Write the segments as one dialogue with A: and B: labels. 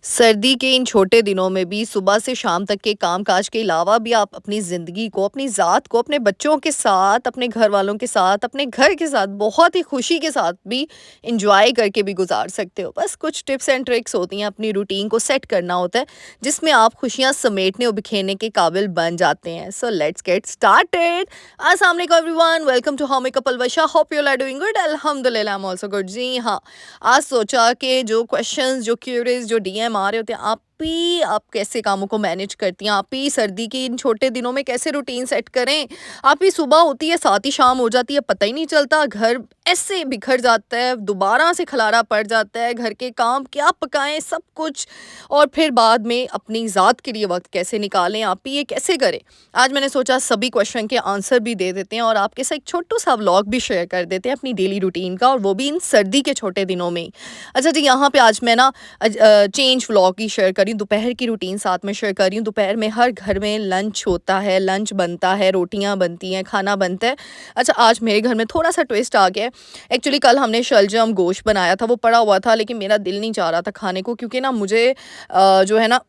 A: सर्दी के इन छोटे दिनों में भी सुबह से शाम तक के काम-काज के अलावा भी आप अपनी ज़िंदगी को, अपनी ज़ात को, अपने बच्चों के साथ, अपने घरवालों के साथ, अपने घर के साथ बहुत ही खुशी के साथ भी एन्जॉय करके भी गुज़ार सकते हो। बस कुछ टिप्स एंड ट्रिक्स होती हैं, अपनी रूटीन को सेट करना होता है, जिसमें आप खुशियाँ समेटने और बिखेरने के काबिल बन जाते हैं। So let's get started. अस्सलाम वालेकुम everyone, welcome to how make a Palwasha. Hope you all are doing good. अल्हम्दुलिल्लाह आई एम आल्सो गुड। जी हाँ, आज सोचा कि जो क्वेश्चंस, जो क्यूरीज, जो डीएम आ रहे होते हैं, आप कैसे कामों को मैनेज करती हैं, आप ही सर्दी के इन छोटे दिनों में कैसे रूटीन सेट करें। आप ही सुबह होती है, साथ ही शाम हो जाती है, पता ही नहीं चलता, घर ऐसे बिखर जाता है, दोबारा से खलारा पड़ जाता है, घर के काम क्या पकाएं, सब कुछ। और फिर बाद में अपनी ज़ात के लिए वक्त कैसे निकालें, आप ही ये कैसे करें। आज मैंने सोचा सभी क्वेश्चन के आंसर भी दे देते हैं और आपके साथ एक छोटू सा व्लॉग भी शेयर कर देते हैं अपनी डेली रूटीन का, और वो भी इन सर्दी के छोटे दिनों में ही। अच्छा जी, यहाँ पे आज मैं ना चेंज व्लॉग ही शेयर कर रही हूँ, दोपहर की रूटीन साथ में शेयर कर रही हूँ। दोपहर में हर घर में लंच होता है, लंच बनता है, रोटियाँ बनती हैं, खाना बनता है। अच्छा, आज मेरे घर में थोड़ा सा ट्विस्ट आ गया है। एक्चुअली कल हमने शलजम गोश्त बनाया था, वो पड़ा हुआ था, लेकिन मेरा दिल नहीं चाह रहा था खाने को, क्योंकि ना मुझे जो है ना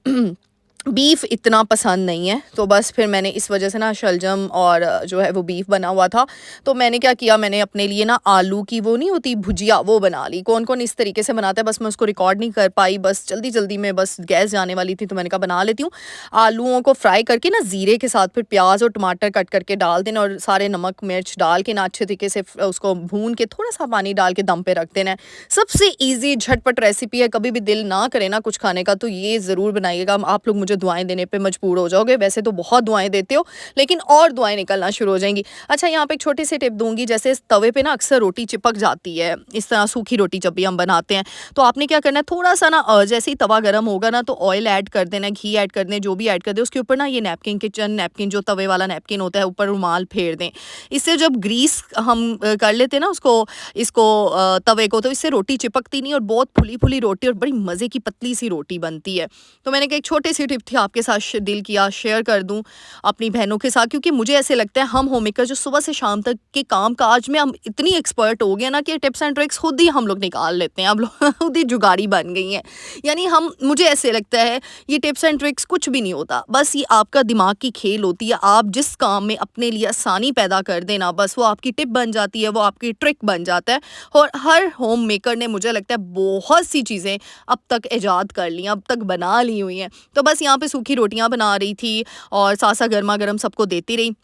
A: बीफ इतना पसंद नहीं है। तो बस फिर मैंने इस वजह से ना शलजम और जो है वो बीफ बना हुआ था, तो मैंने क्या किया, मैंने अपने लिए ना आलू की वो नहीं होती भुजिया, वो बना ली। कौन कौन इस तरीके से बनाता है, बस मैं उसको रिकॉर्ड नहीं कर पाई, बस जल्दी जल्दी में बस गैस जाने वाली थी, तो मैंने कहा बना लेती हूँ। आलूओं को फ्राई करके ना जीरे के साथ फिर प्याज और टमाटर कट करके डाल देना, और सारे नमक मिर्च डाल के ना अच्छे तरीके से उसको भून के थोड़ा सा पानी डाल के दम पे रख देना है। सबसे ईजी झटपट रेसिपी है। कभी भी दिल ना करे ना कुछ खाने का, तो ये ज़रूर बनाइएगा। आप लोग मुझे दुआएं देने पे मजबूर हो जाओगे, वैसे तो बहुत दुआएं देते हो, लेकिन और दुआएं निकलना शुरू हो जाएंगी। अच्छा, यहाँ पे एक छोटी सी टिप दूंगी। जैसे तवे पे ना अक्सर रोटी चिपक जाती है, इस तरह सूखी रोटी जब भी हम बनाते हैं, तो आपने क्या करना है, थोड़ा सा ना जैसे ही तवा गर्म होगा ना, तो ऑयल ऐड कर देना, घी ऐड कर दें, जो भी ऐड कर दे, उसके ऊपर ना ये नैपकिन, किचन नैपकिन, जो तवे वाला नैपकिन होता है, ऊपर रुमाल फेर दें। इससे जब ग्रीस हम कर लेते हैं ना उसको, इसको तवे को, तो इससे रोटी चिपकती नहीं, और बहुत फुली फुली रोटी और बड़ी मज़े की पतली सी रोटी बनती है। तो मैंने कहा एक छोटी सी टिप थी आपके साथ, दिल किया शेयर कर दूं अपनी बहनों के साथ, क्योंकि मुझे ऐसे लगता है हम होम मेकर जो सुबह से शाम तक के काम काज में हम इतनी एक्सपर्ट हो गए ना, कि टिप्स एंड ट्रिक्स खुद ही हम लोग निकाल लेते हैं, अब लोग खुद ही जुगाड़ी बन गई हैं। यानी हम, मुझे ऐसे लगता है ये टिप्स एंड ट्रिक्स कुछ भी नहीं होता, बस ये आपका दिमाग की खेल होती है। आप जिस काम में अपने लिए आसानी पैदा कर देना, बस वो आपकी टिप बन जाती है, वो आपकी ट्रिक बन जाता है। और हर होम मेकर ने, मुझे लगता है, बहुत सी चीज़ें अब तक ईजाद कर ली, अब तक बना ली हुई हैं। तो बस यहाँ पे सूखी रोटियां बना रही थी और साथ साथ गर्मा गर्म सबको देती रही।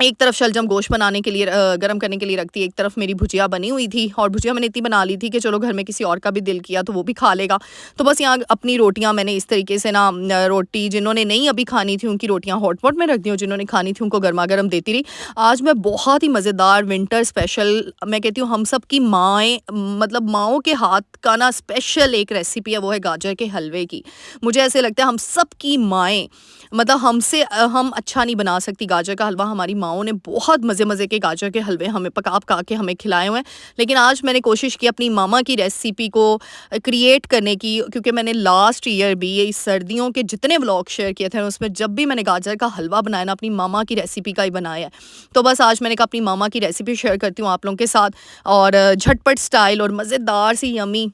A: एक तरफ शलजम गोश्त बनाने के लिए गरम करने के लिए रखती है, एक तरफ मेरी भुजिया बनी हुई थी, और भुजिया मैंने इतनी बना ली थी कि चलो घर में किसी और का भी दिल किया तो वो भी खा लेगा। तो बस यहाँ अपनी रोटियां मैंने इस तरीके से ना, रोटी जिन्होंने नहीं अभी खानी थी उनकी रोटियां हॉटपॉट में रख दी, और जिन्होंने खानी थी उनको गर्मा गर्म देती रही। आज मैं बहुत ही मज़ेदार विंटर स्पेशल, मैं कहती हूँ हम सब की माएँ, मतलब माओं के हाथ का ना स्पेशल एक रेसिपी है, वो है गाजर के हलवे की। मुझे ऐसे लगता है हम सब की माएँ, मतलब हमसे हम अच्छा नहीं बना सकती गाजर का हलवा। हमारी माओं ने बहुत मज़े मज़े के गाजर के हलवे हमें पका पका के हमें खिलाए हुए हैं। लेकिन आज मैंने कोशिश की अपनी मामा की रेसिपी को क्रिएट करने की, क्योंकि मैंने लास्ट ईयर भी ये सर्दियों के जितने व्लॉग शेयर किए थे, उसमें जब भी मैंने गाजर का हलवा बनाया ना, अपनी मामा की रेसिपी का ही बनाया है। तो बस आज मैंने कहा अपनी मामा की रेसिपी शेयर करती हूँ आप लोगों के साथ, और झटपट स्टाइल और मज़ेदार सी यमी।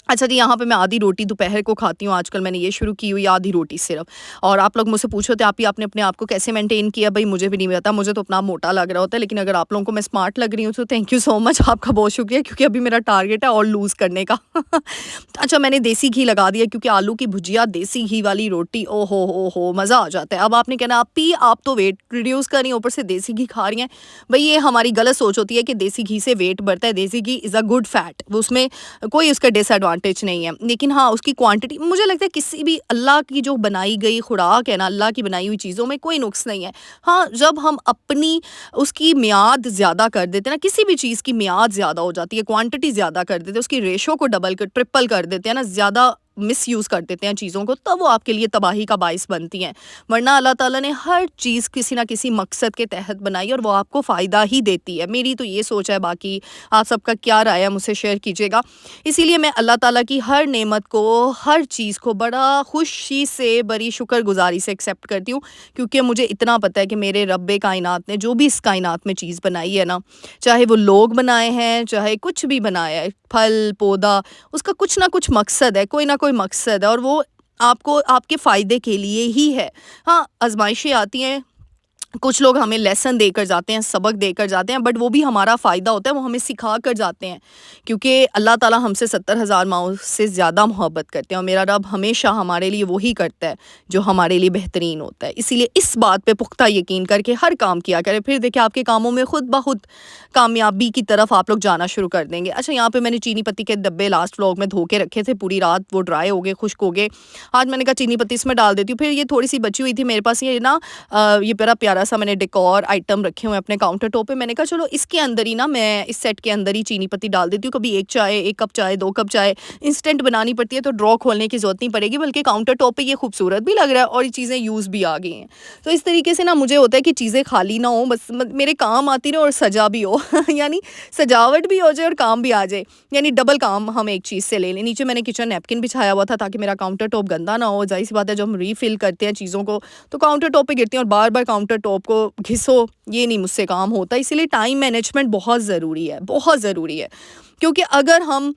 A: अच्छा जी, यहाँ पे मैं आधी रोटी दोपहर को खाती हूँ, आजकल मैंने ये शुरू की हुई है, आधी रोटी सिर्फ। और आप लोग मुझसे पूछो थे, आप ही आपने अपने आप को कैसे मेंटेन किया। भाई मुझे भी नहीं पता, मुझे तो अपना मोटा लग रहा होता है, लेकिन अगर आप लोगों को मैं स्मार्ट लग रही हूँ तो थैंक यू सो मच, आपका बहुत शुक्रिया, क्योंकि अभी मेरा टारगेट है और लूज़ करने का। अच्छा, मैंने देसी घी लगा दिया, क्योंकि आलू की भुजिया, देसी घी वाली रोटी, ओ हो मज़ा आ जाता है। अब आपने कहना आप तो वेट रिड्यूस कर रही हैं, ऊपर से देसी घी खा रही हैं। भाई ये हमारी गलत सोच होती है कि देसी घी से वेट बढ़ता है। देसी घी इज़ अ गुड फैट, उसमें कोई उसका डिसएडवांटेज नहीं है, लेकिन हाँ उसकी क्वांटिटी, मुझे लगता है किसी भी अल्लाह की जो बनाई गई खुराक है ना, अल्लाह की बनाई हुई चीज़ों में कोई नुक्स नहीं है। हाँ, जब हम अपनी उसकी मियाद ज़्यादा कर देते हैं ना, किसी भी चीज़ की मियाद ज़्यादा हो जाती है, क्वांटिटी ज़्यादा कर देते हैं, उसकी रेशो को डबल कर ट्रिपल कर देते हैं ना, ज़्यादा मिसयूज़ कर देते हैं चीज़ों को, तब वो आपके लिए तबाही का बाइस बनती हैं। वरना अल्लाह ताला ने हर चीज़ किसी ना किसी मकसद के तहत बनाई, और वो आपको फ़ायदा ही देती है। मेरी तो ये सोच है, बाकी आप सबका क्या राय है मुझसे शेयर कीजिएगा। इसीलिए मैं अल्लाह ताला की हर नेमत को, हर चीज़ को बड़ा खुशी से, बड़ी शुक्रगुज़ारी से एक्सेप्ट करती हूँ, क्योंकि मुझे इतना पता है कि मेरे रब्बे कायनात ने जो भी इस कायनात में चीज़ बनाई है ना, चाहे वो लोग बनाए हैं, चाहे कुछ भी बनाया है, फल, पौधा, उसका कुछ ना कुछ मकसद है, कोई ना कोई मकसद है, और वो आपको आपके फ़ायदे के लिए ही है। हाँ, आज़माइशें आती हैं, कुछ लोग हमें लेसन देकर जाते हैं, सबक देकर जाते हैं, बट वो भी हमारा फ़ायदा होता है, वो हमें सिखा कर जाते हैं। क्योंकि अल्लाह ताला हमसे 70,000 माओं से ज़्यादा मोहब्बत करते हैं और मेरा रब हमेशा हमारे लिए वही करता है, जो हमारे लिए बेहतरीन होता है। इसीलिए इस बात पे पुख्ता यकीन करके हर काम किया करें, फिर देखिए आपके कामों में खुद ब खुद कामयाबी की तरफ आप लोग जाना शुरू कर देंगे। अच्छा, यहाँ पे मैंने चीनी पत्ती के डब्बे लास्ट व्लॉग में धो के रखे थे, पूरी रात वो ड्राई हो गए, खुश्क हो गए। आज मैंने कहा चीनी पत्ती इसमें डाल देती हूँ, फिर ये थोड़ी-सी बची हुई थी मेरे पास, ये ना ये बड़ा प्यारा-सा मैंने डेकोर आइटम रखे हुए हैं अपने काउंटर टॉप पे। मैंने कहा चलो इसके अंदर ही ना, मैं इस सेट के अंदर ही चीनी पत्ती डाल देती हूँ। कभी 1 चाय, 1 कप चाय, 2 कप चाय इंस्टेंट बनानी पड़ती है तो ड्रॉ खोलने की ज़रूरत नहीं पड़ेगी, बल्कि काउंटर टॉप पे ये खूबसूरत भी लग रहा है और ये चीज़ें यूज़ भी आ गई हैं। तो इस तरीके से ना मुझे होता है कि चीज़ें खाली ना हो, बस म मेरे काम आती रहे और सजा भी हो। यानी सजावट भी हो जाए और काम भी आ जाए, यानी डबल काम हम एक चीज़ से ले लें। नीचे मैंने किचन नैपकिन बिछाया हुआ था ताकि मेरा काउंटर टॉप गंदा ना हो। ज़ाहिर-सी बात है जब हम रीफ़िल करते हैं चीज़ों को तो काउंटर टॉप पे गिरती हैं और बार-बार काउंटर टॉप को घिसो, ये नहीं मुझसे काम होता। इसीलिए टाइम मैनेजमेंट बहुत ज़रूरी है, बहुत ज़रूरी है। क्योंकि अगर हम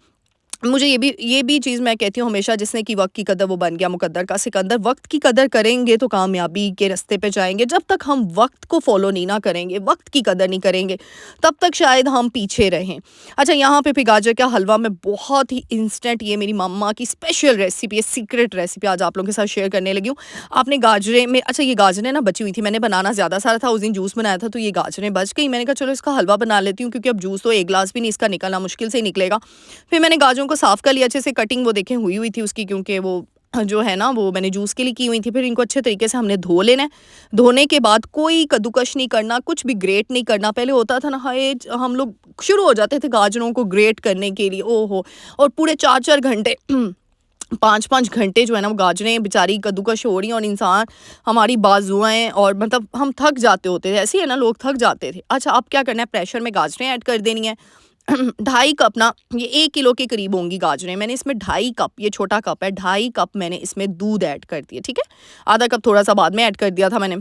A: मुझे ये भी चीज़ मैं कहती हूँ हमेशा, जिसने की वक़्त की कदर वो बन गया मुकद्दर का सिकंदर। वक़्त की कदर करेंगे तो कामयाबी के रास्ते पे जाएँगे। जब तक हम वक़्त को फ़ॉलो नहीं ना करेंगे, वक़्त की कदर नहीं करेंगे, तब तक शायद हम पीछे रहें। अच्छा, यहाँ पे फिर गाजर का हलवा मैं बहुत ही इंस्टेंट, ये मेरी मम्मा की स्पेशल रेसिपी है, सीक्रेट रेसिपी आज आप लोगों के साथ शेयर करने लगी हूँ। आपने गाजरें में, अच्छा ये गाजरें ना बची हुई थी, मैंने बनाना ज़्यादा सारा था, उस दिन जूस बनाया था तो ये गाजरें बच गई। मैंने कहा चलो इसका हलवा बना लेती हूँ, क्योंकि अब जूस तो 1 ग्लास भी नहीं इसका निकलना, मुश्किल से ही निकलेगा। फिर मैंने गाजरों को साफ़ कर लिया अच्छे से, कटिंग वो देखें हुई हुई थी उसकी, क्योंकि वो जो है ना वो मैंने जूस के लिए की हुई थी। फिर इनको अच्छे तरीके से हमने धो लेना है। धोने के बाद कोई कद्दूकस नहीं करना, कुछ भी ग्रेट नहीं करना। पहले होता था ना, हाय हम लोग शुरू हो जाते थे गाजरों को ग्रेट करने के लिए, ओहो! और पूरे 4-4 घंटे 5-5 घंटे जो है ना वो गाजरें बेचारी कद्दूकस हो रही हैं और इंसान, हमारी बाजुएँ और मतलब हम थक जाते होते थे। ऐसे ही है ना, लोग थक जाते थे। अच्छा, अब क्या करना है, प्रेशर में गाजरें ऐड कर देनी है। 2.5 कप ना, ये 1 किलो के करीब होंगी गाजरें। मैंने इसमें 2.5 कप, ये छोटा कप है, 2.5 कप मैंने इसमें दूध ऐड कर दिया, ठीक है? आधा कप थोड़ा-सा बाद में ऐड कर दिया था मैंने।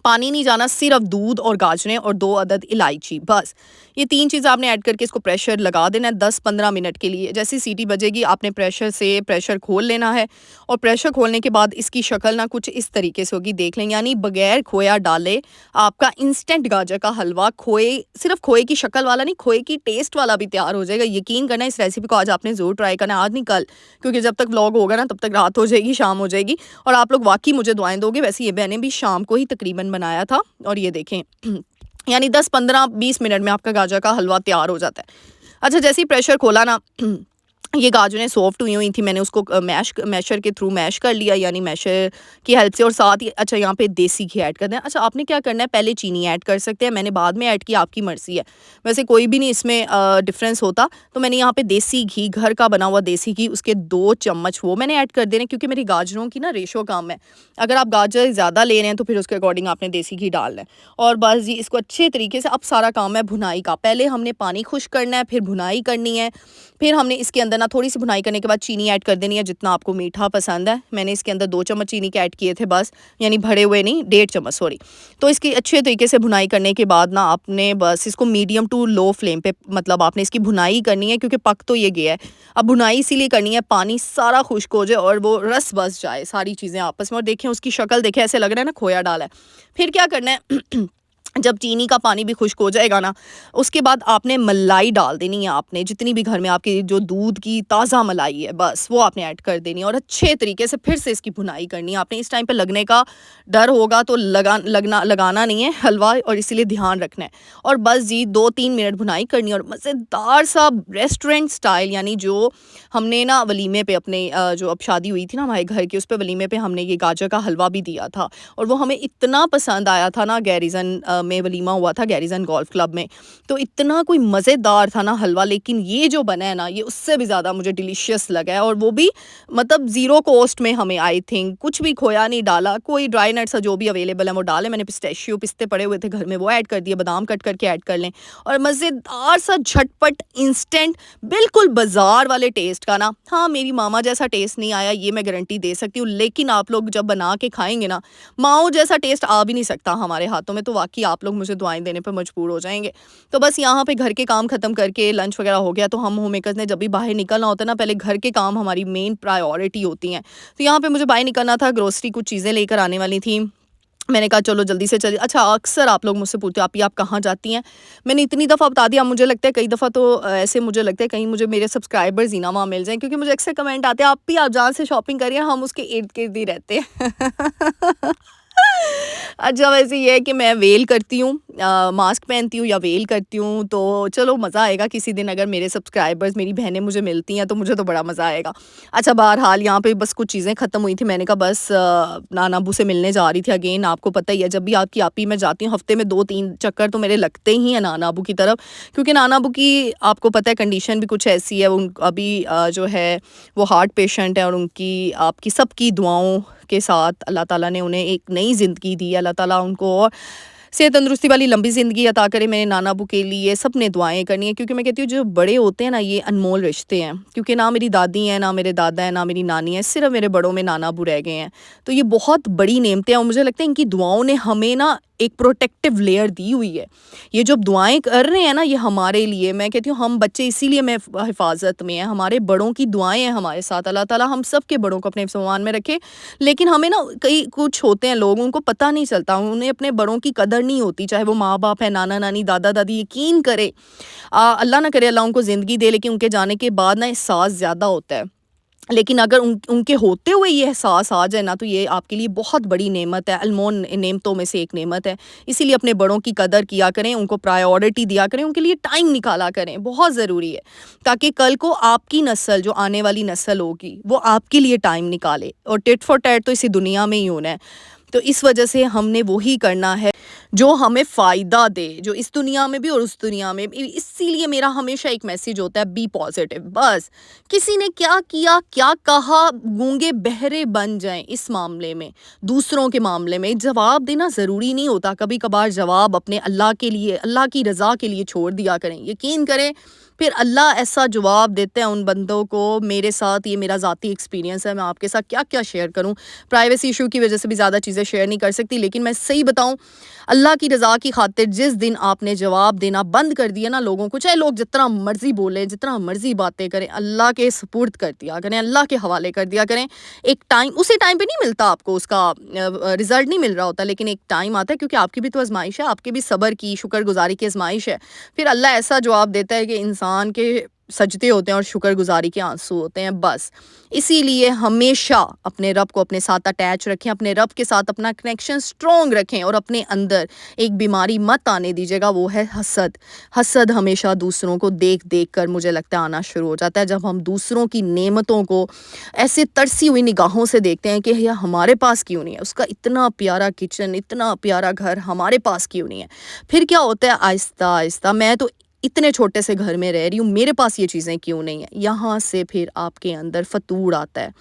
A: पानी नहीं जाना, सिर्फ दूध और गाजरें और 2 अदद इलायची, बस। ये 3 चीज़ आपने ऐड करके इसको प्रेशर लगा देना है 10-15 मिनट के लिए। जैसे ही सीटी बजेगी आपने प्रेशर खोल लेना है और प्रेशर खोलने के बाद इसकी शक्ल ना कुछ इस तरीके से होगी, देख लें। यानी बगैर खोया डाले आपका इंस्टेंट गाजर का हलवा, सिर्फ खोए की शक्ल वाला नहीं, खोए की टेस्ट वाला भी तैयार हो जाएगा। यकीन करना, इस रेसिपी को आज आपने ज़रूर ट्राई करना है, आज नहीं कल, क्योंकि जब तक व्लॉग होगा ना तब तक रात हो जाएगी, शाम हो जाएगी और आप लोग वाक़ई मुझे दुआएँ दोगे। वैसे ये मैंने भी शाम को ही तकरीबन बनाया था और ये देखें यानी 10-15-20 मिनट में आपका गाजर का हलवा तैयार हो जाता है। अच्छा, जैसे ही प्रेशर खोला ना ये गाजरें सॉफ्ट हुई हुई थी, मैंने उसको मैशर के थ्रू मैश कर लिया, यानी मैशर की हेल्प से। और साथ ही अच्छा यहाँ पे देसी घी ऐड करना है। अच्छा, आपने क्या करना है, पहले चीनी ऐड कर सकते हैं, मैंने बाद में ऐड किया, आपकी मर्ज़ी है। वैसे कोई भी नहीं इसमें डिफ़रेंस होता। तो मैंने यहाँ पे देसी घी, घर का बना हुआ देसी घी, उसके 2 चम्मच वो मैंने ऐड कर देने, क्योंकि मेरी गाजरों की ना रेशो कम है। अगर आप गाजर ज़्यादा ले रहे हैं तो फिर उसके अकॉर्डिंग आपने देसी घी डालना है। और बस जी, इसको अच्छे तरीके से, अब सारा काम है भुनाई का। पहले हमने पानी खुश्क करना है, फिर भुनाई करनी है। फिर हमने इसके अंदर ना थोड़ी सी भुनाई करने के बाद चीनी ऐड कर देनी है, जितना आपको मीठा पसंद है। मैंने इसके अंदर 2 चम्मच चीनी के ऐड किए थे बस, यानी भरे हुए नहीं, 1.5 चम्मच सॉरी। तो इसकी अच्छे तरीके से भुनाई करने के बाद ना आपने बस इसको मीडियम टू लो फ्लेम पे, मतलब आपने इसकी भुनाई करनी है, क्योंकि पक तो ये गया है। अब भुनाई इसीलिए करनी है, पानी सारा खुश्क हो जाए और वो रस बस जाए सारी चीज़ें आपस में। और देखें उसकी शक्ल देखें, ऐसे लग रहा है ना खोया डाला है। फिर क्या करना है जब चीनी का पानी भी खुश्क हो जाएगा ना, उसके बाद आपने मलाई डाल देनी है। आपने जितनी भी घर में आपकी जो दूध की ताज़ा मलाई है, बस वो आपने ऐड कर देनी है और अच्छे तरीके से फिर से इसकी भुनाई करनी है। आपने इस टाइम पे लगने का डर होगा तो लगाना नहीं है हलवा, और इसीलिए ध्यान रखना है। और बस जी 2-3 मिनट भुनाई करनी है और मज़ेदार सा रेस्टोरेंट स्टाइल, यानी जो हमने ना वलीमे पे अपने जो अब शादी हुई थी ना हमारे घर की, उस पे वलीमे पे हमने ये गाजर का हलवा भी दिया था और वो हमें इतना पसंद आया था ना। गैरिज़न में वलीमा हुआ था, गैरिज़न गोल्फ क्लब में, तो इतना कोई मज़ेदार था ना हलवा। लेकिन ये जो बना है ना, ये उससे भी ज़्यादा मुझे डिलीशियस लगा है, और वो भी मतलब ज़ीरो कॉस्ट में हमें, आई थिंक कुछ भी खोया नहीं डाला, कोई ड्राई नट्स जो भी अवेलेबल है वो डाले। मैंने पिस्ताशियो पिस्ते पड़े हुए थे घर में, वो ऐड कर दिए, बादाम कट करके ऐड कर लें, और मज़ेदार सा झटपट इंस्टेंट बिल्कुल बाजार वाले टेस्ट का ना। हाँ, मेरी मामा जैसा टेस्ट नहीं आया, ये मैं गारंटी दे सकती हूँ, लेकिन आप लोग जब बना के खाएंगे ना, माओ जैसा टेस्ट आ भी नहीं सकता हमारे हाथों में, तो वाकई आप लोग मुझे दुआएँ देने पे मजबूर हो जाएँगे। तो बस यहाँ पे घर के काम ख़त्म करके लंच वग़ैरह हो गया, तो हम होममेकर्स ने जब भी बाहर निकलना होता है ना, पहले घर के काम हमारी मेन प्रायोरिटी होती हैं। तो यहाँ पे मुझे बाहर निकलना था, ग्रोसरी कुछ चीज़ें लेकर आने वाली थी। मैंने कहा चलो जल्दी से चलिए। अच्छा, अक्सर आप लोग मुझसे पूछते हो आप कहाँ जाती हैं? मैंने इतनी दफ़ा बता दिया, मुझे लगता है कई दफ़ा तो ऐसे मुझे लगता है कहीं मुझे मेरे सब्सक्राइबर्स ही ना वहाँ मिल जाएँ, क्योंकि मुझे अक्सर कमेंट आते हैं आप जहाँ से शॉपिंग करिए हम उसके इर्द-गिर्द ही रहते हैं। अच्छा, वैसे ये है कि मैं वेल करती हूँ, मास्क पहनती हूँ या वेल करती हूँ, तो चलो मज़ा आएगा किसी दिन अगर मेरे सब्सक्राइबर्स, मेरी बहनें मुझे मिलती हैं तो मुझे तो बड़ा मज़ा आएगा। अच्छा, बहरहाल यहाँ पे बस कुछ चीज़ें ख़त्म हुई थी, मैंने कहा बस नाना अब्बू से मिलने जा रही थी अगेन। आपको पता ही है जब भी आपकी आपी मैं जाती हूँ हफ़्ते में 2-3 चक्कर तो मेरे लगते ही हैं नाना अब्बू की तरफ, क्योंकि नाना अब्बू की आपको पता है कंडीशन भी कुछ ऐसी है, उन अभी जो है वो हार्ट पेशेंट है, और उनकी आपकी सबकी दुआओं के साथ अल्लाह ताला ने उन्हें एक नई ज़िंदगी दी है। अल्लाह ताला उनको और सेहत तंदुरुस्ती वाली लंबी ज़िंदगी अता करे। मेरे नाना अब्बू के लिए सब ने दुआएँ करनी है, क्योंकि मैं कहती हूँ जो बड़े होते हैं ना ये अनमोल रिश्ते हैं, क्योंकि ना मेरी दादी हैं, ना मेरे दादा हैं, ना मेरी नानी है, सिर्फ़ मेरे बड़ों में नाना अब्बू रह गए हैं। तो ये बहुत बड़ी नेमतें हैं और मुझे लगता है इनकी दुआओं ने हमें ना एक प्रोटेक्टिव लेयर दी हुई है। ये जो अब दुआएँ कर रहे हैं ना ये हमारे लिए, मैं कहती हूँ हम बच्चे इसीलिए मैं हिफ़ाज़त में हैं, हमारे बड़ों की दुआएँ हैं हमारे साथ। अल्लाह ताला हम सब के बड़ों को अपने हिफ़्ज़-ओ-अमान में रखे। लेकिन हमें ना कई कुछ होते हैं लोग, उनको पता नहीं चलता, उन्हें अपने बड़ों की कदर नहीं होती, चाहे वो माँ-बाप है, नाना-नानी, दादा-दादी। यकीन करें अल्लाह ना करे अल्लाह उनको ज़िंदगी दे, लेकिन उनके जाने के बाद ना एहसास ज़्यादा होता है। लेकिन अगर उनके होते हुए ये एहसास आ जाए ना तो ये आपके लिए बहुत बड़ी नेमत है, अनमोल नेमतों में से एक नेमत है। इसीलिए अपने बड़ों की कदर किया करें, उनको प्रायोरिटी दिया करें, उनके लिए टाइम निकाला करें, बहुत ज़रूरी है। ताकि कल को आपकी नस्ल, जो आने वाली नस्ल होगी, वो आपके लिए टाइम निकाले, और टिट फॉर टैट तो इसी दुनिया में ही होना है। तो इस वजह से हमने वही करना है जो हमें फ़ायदा दे, जो इस दुनिया में भी और उस दुनिया में भी। इसीलिए मेरा हमेशा एक मैसेज होता है, बी पॉज़िटिव। बस किसी ने क्या किया, क्या कहा, गूंगे बहरे बन जाएं इस मामले में, दूसरों के मामले में जवाब देना ज़रूरी नहीं होता। कभी कभार जवाब अपने अल्लाह के लिए, अल्लाह की रज़ा के लिए छोड़ दिया करें। यकीन करें फिर अल्लाह ऐसा जवाब देते हैं उन बंदों को। मेरे साथ ये मेरा ज़ाती एक्सपीरियंस है, मैं आपके साथ क्या क्या शेयर करूं, प्राइवेसी इशू की वजह से भी ज़्यादा चीज़ें शेयर नहीं कर सकती। लेकिन मैं सही बताऊं, अल्लाह की रज़ा की खातिर जिस दिन आपने जवाब देना बंद कर दिया ना लोगों को, चाहे लोग जितना मर्जी बोले, जितना मर्जी बातें करें, अल्लाह के सुपुर्द कर दिया करें, अल्लाह के हवाले कर दिया करें। एक टाइम, उसी टाइम पे नहीं मिलता आपको उसका रिजल्ट नहीं मिल रहा होता, लेकिन एक टाइम आता है, क्योंकि आपकी भी तो आजमाइश है, आपके भी सब्र की, शुक्रगुजारी की आजमाइश है। फिर अल्लाह ऐसा जवाब देता है कि इंसान के सजदे होते हैं और शुक्रगुजारी के आंसू होते हैं। बस इसीलिए हमेशा अपने रब को अपने साथ अटैच रखें, अपने रब के साथ अपना कनेक्शन स्ट्रॉन्ग रखें, और अपने अंदर एक बीमारी मत आने दीजिएगा, वो है हसद। हसद हमेशा दूसरों को देख देख कर मुझे लगता है आना शुरू हो जाता है। जब हम दूसरों की नेमतों को ऐसे तरसी हुई निगाहों से देखते हैं कि यह हमारे पास क्यों नहीं है, उसका इतना प्यारा किचन, इतना प्यारा घर हमारे पास क्यों नहीं है। फिर क्या होता है, आहिस्ता आहिस्ता, मैं तो इतने छोटे से घर में रह रही हूँ, मेरे पास ये चीज़ें क्यों नहीं है, यहाँ से फिर आपके अंदर फतूर आता है,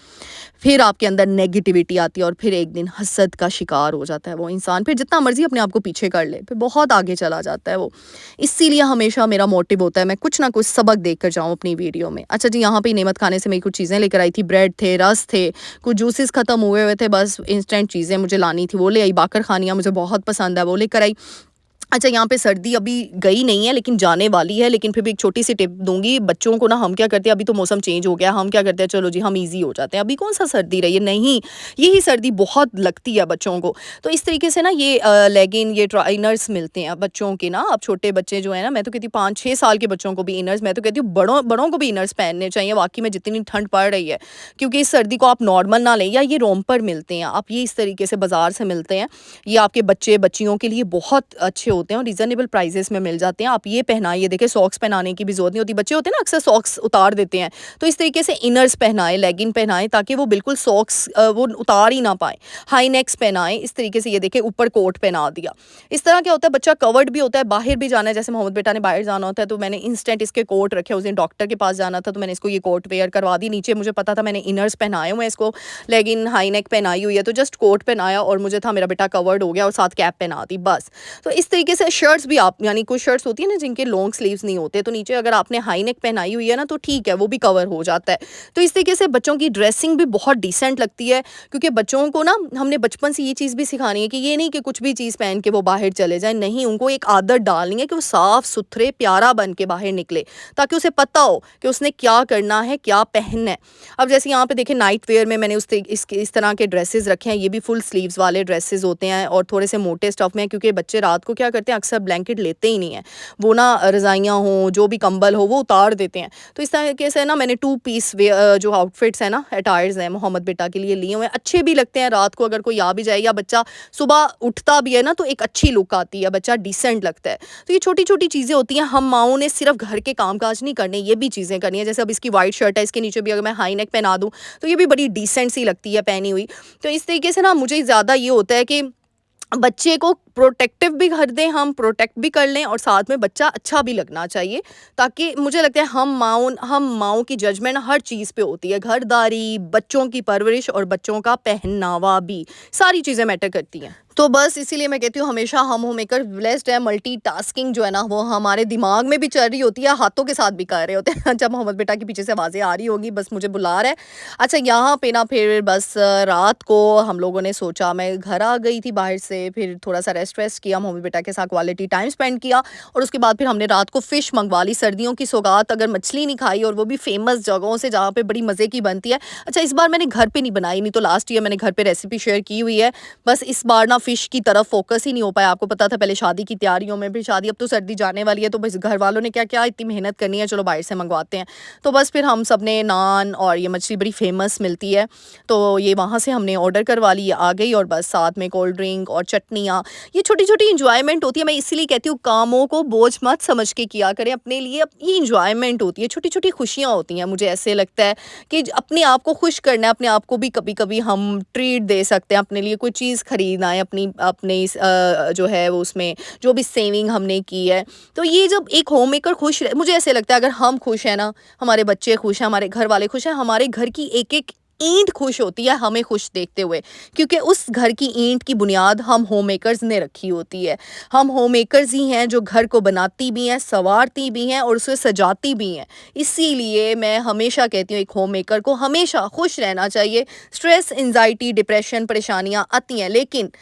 A: फिर आपके अंदर नेगेटिविटी आती है, और फिर एक दिन हसद का शिकार हो जाता है वो इंसान। फिर जितना मर्जी अपने आप को पीछे कर ले, फिर बहुत आगे चला जाता है वो। इसीलिए हमेशा मेरा मोटिव होता है मैं कुछ ना कुछ सबक देख कर जाऊँ अपनी वीडियो में। अच्छा जी, यहाँ पे नेमत खाने से मैं कुछ चीज़ें लेकर आई थी, ब्रेड थे, रस थे, कुछ जूसेस ख़त्म हुए थे, बस इंस्टेंट चीज़ें मुझे लानी थी, वो ले आई। बाकर खानियाँ मुझे बहुत पसंद है, वो लेकर आई। अच्छा, यहाँ पे सर्दी अभी गई नहीं है लेकिन जाने वाली है, लेकिन फिर भी एक छोटी सी टिप दूँगी बच्चों को ना। हम क्या करते हैं, अभी तो मौसम चेंज हो गया, हम क्या करते हैं, चलो जी हम ईज़ी हो जाते हैं, अभी कौन-सा सर्दी रही है, नहीं, यही सर्दी बहुत लगती है बच्चों को। तो इस तरीके से ना ये लेगिन, ये इनर्स मिलते हैं बच्चों के ना। अब छोटे बच्चे जो हैं ना, मैं तो कहती हूँ 5-6 साल के बच्चों को भी इनर्स, मैं तो कहती हूँ बड़ों बड़ों को भी इनर्स पहनने चाहिए वाक़ई में, जितनी ठंड पड़ रही है। क्योंकि इस सर्दी को आप नॉर्मल ना लें, या ये रोम-पर मिलते हैं, आप ये इस तरीके से बाज़ार से मिलते हैं, ये आपके बच्चे बच्चियों के लिए बहुत अच्छे होते हैं और रीज़नेबल प्राइसेस में मिल जाते हैं। आप ये पहनाइए, देखिए सॉक्स पहनाने की भी ज़रूरत नहीं होती। बच्चे होते हैं ना अक्सर सॉक्स उतार देते हैं, तो इस तरीके से इनर्स पहनाएं, लेगिन पहनाएं, ताकि वो बिल्कुल सॉक्स वो उतार ही ना पाए। हाई नेक्स पहनाएं इस तरीके से, ये देखिए ऊपर कोट पहना दिया। इस तरह क्या होता है, बच्चा कवर्ड भी होता है। बाहर भी जाना है, जैसे मोहम्मद बेटा ने बाहर जाना होता है, तो मैंने इंस्टेंट इसके कोट रखे। उस दिन डॉक्टर के पास जाना था तो मैंने इसको ये कोट वेयर करवा दी। नीचे मुझे पता था, मैंने इनर्स पहनाए हुए हैं, इसको लेगिन हाई नेक पहनाई हुई है, तो जस्ट कोट पहनाया और मुझे था मेरा बेटा कवर्ड हो गया, और साथ कैप पहना दी, बस। तो इस तरीके तरीके से शर्ट्स भी आप यानी कुछ शर्ट्स होती है ना जिनके लॉन्ग स्लीव्स नहीं होते, तो नीचे अगर आपने हाई नेक पहनाई हुई है ना तो ठीक है, वो भी कवर हो जाता है। तो इस तरीके से बच्चों की ड्रेसिंग भी बहुत डिसेंट लगती है, क्योंकि बच्चों को ना हमने बचपन से ये चीज़ भी सिखानी है कि ये नहीं कि कुछ भी चीज़ पहन के वो बाहर चले जाएँ, नहीं, उनको एक आदत डालनी है कि वो साफ-सुथरे प्यारा बन के बाहर निकले, ताकि उसे पता हो कि उसने क्या करना है, क्या पहनना है। अब जैसे यहाँ पे देखिए नाइट वियर में मैंने इस तरह के ड्रेसेस रखे हैं, ये भी फुल स्लीव्स वाले ड्रेसेस होते हैं और थोड़े से मोटे स्टफ में हैं, क्योंकि बच्चे रात को क्या करते हैं, अक्सर ब्लैंकेट लेते ही नहीं हैं। वो ना रज़ाइयाँ हों, जो भी कंबल हो, वो उतार देते हैं। तो इस तरीके से ना मैंने 2 पीस जो आउटफिट्स हैं ना, अटायर्स हैं, मोहम्मद बेटा के लिए लिए हुए हैं। अच्छे भी लगते हैं, रात को अगर कोई आ भी जाए या बच्चा सुबह उठता भी है ना, तो एक अच्छी लुक आती है, बच्चा डिसेंट लगता है। तो ये छोटी-छोटी चीज़ें होती हैं, हम माँओं ने सिर्फ़ घर के काम-काज नहीं करने, ये भी चीज़ें करनी है। जैसे अब इसकी व्हाइट शर्ट है, इसके नीचे भी अगर मैं हाई नेक पहना दूँ, तो ये भी बड़ी डिसेंट सी लगती है पहनी हुई। तो इस तरीके से ना मुझे ज़्यादा ये होता है कि बच्चे को प्रोटेक्टिव भी कर दें, हम प्रोटेक्ट भी कर लें और साथ में बच्चा अच्छा भी लगना चाहिए, ताकि मुझे लगता है हम माँओं की जजमेंट हर चीज़ पे होती है, घरदारी, बच्चों की परवरिश और बच्चों का पहनावा भी, सारी चीज़ें मैटर करती हैं। तो बस इसीलिए मैं कहती हूँ हमेशा हम होममेकर ब्लेस्ड है, मल्टीटास्किंग जो है ना वो हमारे दिमाग में भी चल रही होती है, हाथों के साथ भी कर रहे होते हैं। जब मोहम्मद बेटा के पीछे से आवाज़ें आ रही होंगी, बस मुझे बुला रहा है। अच्छा, यहाँ पे ना फिर बस रात को हम लोगों ने सोचा, मैं घर आ गई थी बाहर से, फिर थोड़ा-सा रेस्ट वेस्ट किया, मोहम्मद बेटा के साथ क्वालिटी टाइम स्पेंड किया और उसके बाद फिर हमने रात को फ़िश मँगवा ली। सर्दियों की सौगात, अगर मछली नहीं खाई और वो भी फ़ेमस जगहों से जहाँ पे बड़ी मज़े की बनती है। अच्छा, इस बार मैंने घर पे नहीं बनाई, नहीं तो लास्ट ईयर मैंने घर पे रेसिपी शेयर की हुई है। बस इस बार ना फ़िश की तरफ फ़ोकस ही नहीं हो पाया। आपको पता था पहले शादी की तैयारियों में, फिर शादी, अब तो सर्दी जाने वाली है, तो बस घर वालों ने क्या-क्या इतनी मेहनत करनी है, चलो बाहर से मँगवाते हैं। तो बस फिर हम सब ने नान और ये मछली बड़ी फ़ेमस मिलती है, तो ये वहाँ से हमने ऑर्डर करवा ली, आ गई और बस साथ में कोल्ड ड्रिंक और चटनियाँ। ये छोटी-छोटी एन्जॉयमेंट होती है, मैं इसीलिए कहती हूँ कामों को बोझ मत समझ के किया करें, अपने लिए ये एन्जॉयमेंट होती है, छोटी-छोटी खुशियाँ होती हैं। मुझे ऐसे लगता है कि अपने आप को खुश करना है, अपने आप को भी कभी-कभी हम ट्रीट दे सकते हैं, अपने लिए कोई चीज़ खरीदना है, अपने इस जो है वो उसमें जो भी सेविंग हमने की है, तो ये जब एक होम मेकर खुश रहे, मुझे ऐसे लगता है अगर हम खुश हैं ना, हमारे बच्चे खुश हैं, हमारे घर वाले खुश हैं, हमारे घर की एक-एक ईंट खुश होती है हमें खुश देखते हुए, क्योंकि उस घर की ईंट की बुनियाद हम होम मेकर्स ने रखी होती है। हम होम मेकर्स ही हैं जो घर को बनाती भी हैं, संवारती भी हैं और उसे सजाती भी हैं। इसीलिए मैं हमेशा कहती हूँ एक होम मेकर को हमेशा खुश रहना चाहिए। स्ट्रेस, एंग्जायटी, डिप्रेशन, परेशानियाँ आती हैं, लेकिन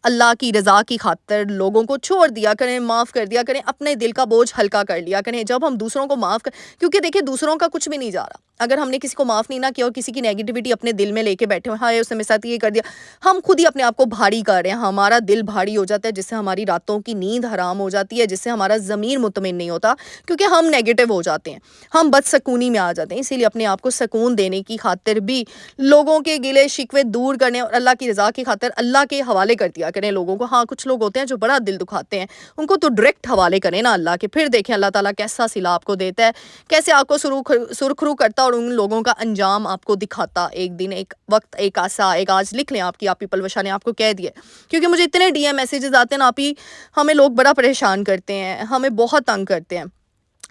A: अल्लाह की रज़ा की खातिर लोगों को छोड़ दिया करें, माफ़ कर दिया करें, अपने दिल का बोझ हल्का कर लिया करें। जब हम दूसरों को माफ़ कर, क्योंकि देखिए दूसरों का कुछ भी नहीं जा रहा। अगर हमने किसी को माफ़ नहीं ना किया और किसी की नेगेटिविटी अपने दिल में लेके बैठे हो, हाय उसने मेरे साथ ये कर दिया, हम खुद ही अपने आप को भारी कर रहे हैं। हमारा दिल भारी हो जाता है, जिससे हमारी रातों की नींद हराम हो जाती है, जिससे हमारा ज़मीर मुतमिन नहीं होता, क्योंकि हम नेगेटिव हो जाते हैं, हम बदसकूनी में आ जाते हैं। इसीलिए अपने आप को सुकून देने की खातिर भी लोगों के गिले शिकवे दूर करने और अल्लाह की रज़ा की खातिर अल्लाह के हवाले कर दिया करें लोगों को। हाँ, कुछ लोग होते हैं जो बड़ा दिल दुखाते हैं, उनको तो डायरेक्ट हवाले करें ना अल्लाह के, फिर देखें अल्लाह ताला कैसा सिला आपको देता है, कैसे आपको सुरखरू करता और उन लोगों का अंजाम आपको दिखाता। एक दिन, एक वक्त, एक आसा, एक आज लिख लें आपकी आप ही पलवशा ने आपको कह दिया। क्योंकि मुझे इतने डीएम मैसेजेस आते हैं ना, आप ही हमें लोग बड़ा परेशान करते हैं, हमें बहुत तंग करते हैं।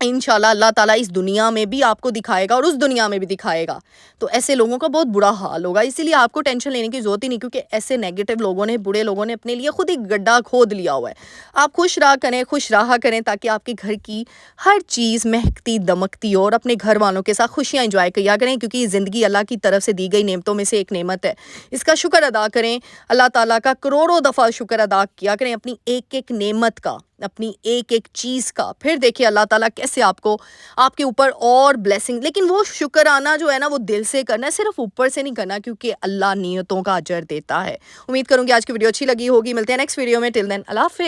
A: इंशाल्लाह अल्लाह ताला इस दुनिया में भी आपको दिखाएगा और उस दुनिया में भी दिखाएगा। तो ऐसे लोगों का बहुत बुरा हाल होगा, इसीलिए आपको टेंशन लेने की ज़रूरत ही नहीं, क्योंकि ऐसे नेगेटिव लोगों ने, बुरे लोगों ने अपने लिए खुद ही गड्ढा खोद लिया हुआ है। आप खुश रहा करें, खुश रहा करें, ताकि आपके घर की हर चीज़ महकती दमकती हो और अपने घर वालों के साथ खुशियाँ एंजॉय किया करें, क्योंकि ये ज़िंदगी अल्लाह की तरफ से दी गई नेमतों में से एक नेमत है। इसका शुक्र अदा करें, अल्लाह ताला का करोड़ों दफ़ा शुक्र अदा किया करें अपनी एक-एक नेमत का, अपनी एक-एक चीज़ का। फिर देखिए अल्लाह ताला कैसे आपको, आपके ऊपर और ब्लेसिंग, लेकिन वो शुक्राना जो है ना वो दिल से करना है, सिर्फ ऊपर से नहीं करना, क्योंकि अल्लाह नियतों का अजर देता है। उम्मीद करूँगी आज की वीडियो अच्छी लगी होगी। मिलते हैं नेक्स्ट वीडियो में। टिल देन अल्लाह हाफ़िज़।